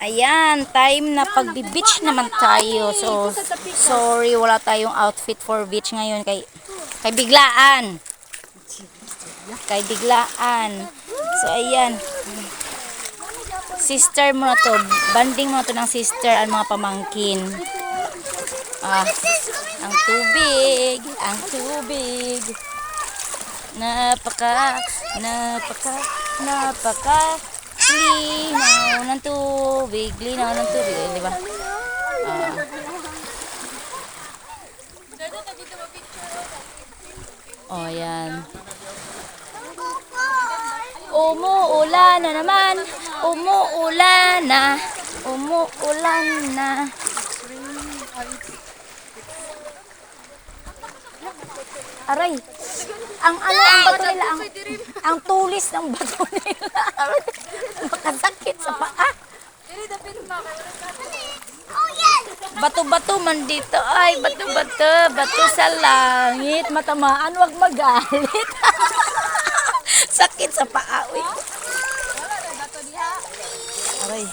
Ayan, time na pagbi-beach naman tayo. So, sorry, wala tayong outfit for beach ngayon. Kay biglaan. Kay biglaan. So, ayan. Sister mo na to. Banding mo na to ng sister ang mga pamangkin. Ang tubig. Ang tubig. Napaka linaw ng tubig, di ba? Oh, yan. Umuulan na naman. Umuulan na. Umuulan na. Aray. Ang bato nila, ang tulis ng bato nila. Makasakit sa paa. Bato-bato man dito. Ay, bato-bato. Bato sa langit. Matamaan, wag magalit. Sakit sa paa. Uy. Aray.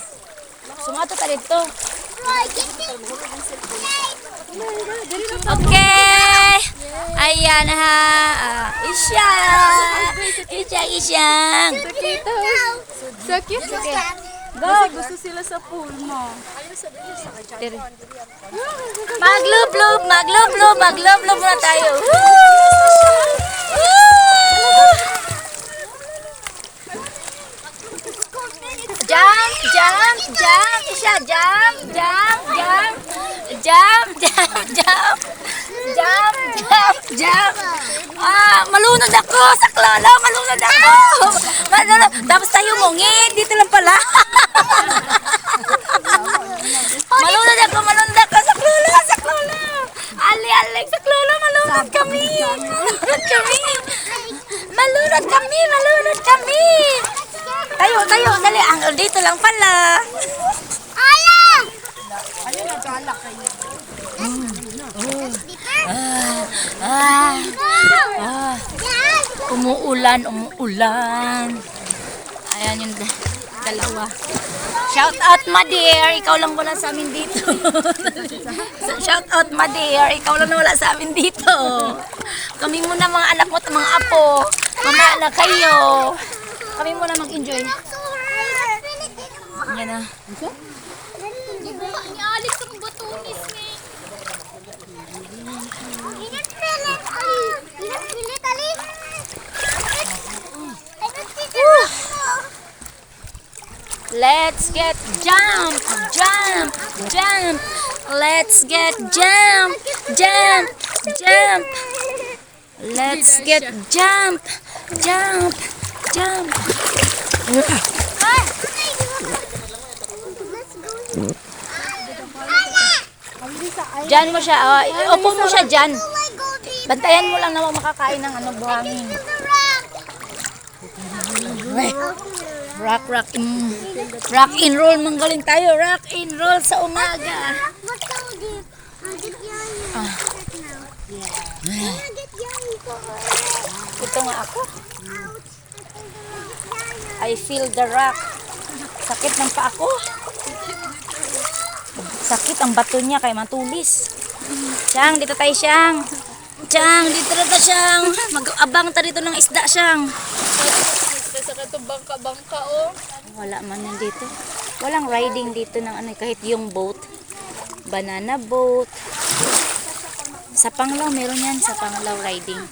Sumato ka dito. Okay. Ayan ha. Isyang. Sakit. Go. Gusto sila sa pool mo. Maglublob muna tayo. Jump. Malunod ako sa klolo, malunod ako. Tapos tayo mungit, dito lang pala. Malunod ako sa klolo. Ali, sa klolo, malunod kami. Malunod kami. Tayo, dali. Dito lang pala. Ayun na, galak kayo. Umuulan. Ayan yung dalawa. Shout out, ma dear. Ikaw lang wala sa amin dito. Shout out, ma dear. Ikaw lang wala sa amin dito. Kami muna mga anak mo at mga apo. Mamaya na kayo. Kami muna mag-enjoy. Yan na. Nialis ang batunis ni. Let's get jump. Let's get jump. Let's get jump. Diyan mo siya. Upo mo siya dyan. Bantayan mo lang na makakain ng buhangin. Rock and roll, manggaling tayo. Rock and roll sa umaga. Ito nga ako. I feel the rock. Sakit ng paa ko. Sakit ang bato niya kay matulis. Siyang, dito tayo siyang. Dito na siyang. Mag-abang ta dito ng isda siyang. Sa kanto bangka oh. Wala man yan dito. Walang riding dito ng kahit yung boat. Banana boat. Sa Panglao meron yan, sa Panglao riding.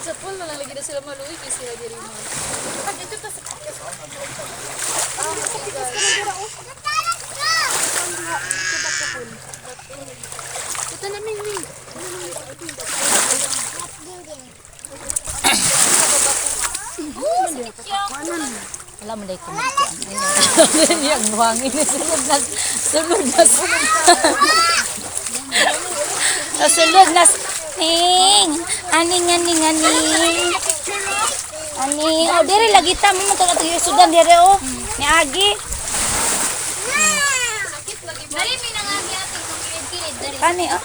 Sa pool na lang lagi na sila maluwi kasi sila diri mo. Ito ta sa ito na ming. Wala mo dahil kumikuan. Yung buhangin na sunod na aning. Oh, diri lagi ta mo to yung sudan diri oh. Ni Agi. Dari minangagi ating kung kilid-kilid. Dari Kani oh.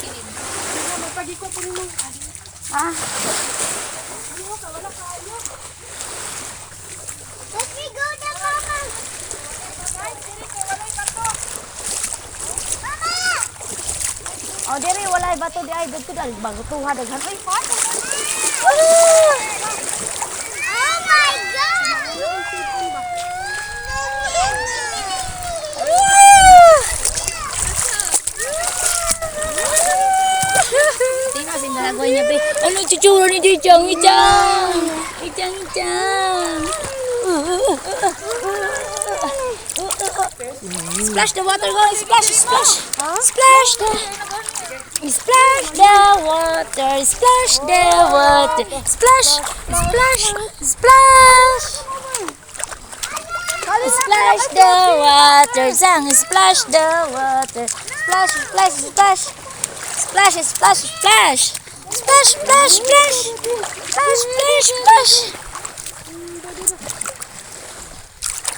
Pagi ko po mo. Ah. to di ay dito dali bago tuha daghan. Ay, Oh my God! tingnan si nalagoy niya be. Ano chuchuro ni Ichang? Ichang. Splash the water, guys. Splash. Splash the water. Splash the water. Splash. Splash the water. Sang splash the water. Splash.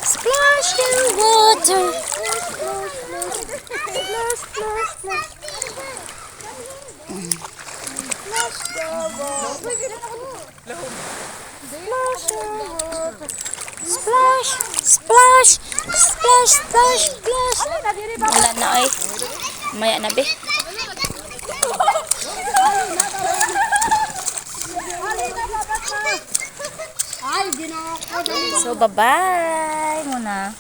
Splash the water. Splash. Wala na ay. Maya na be. So bye-bye muna.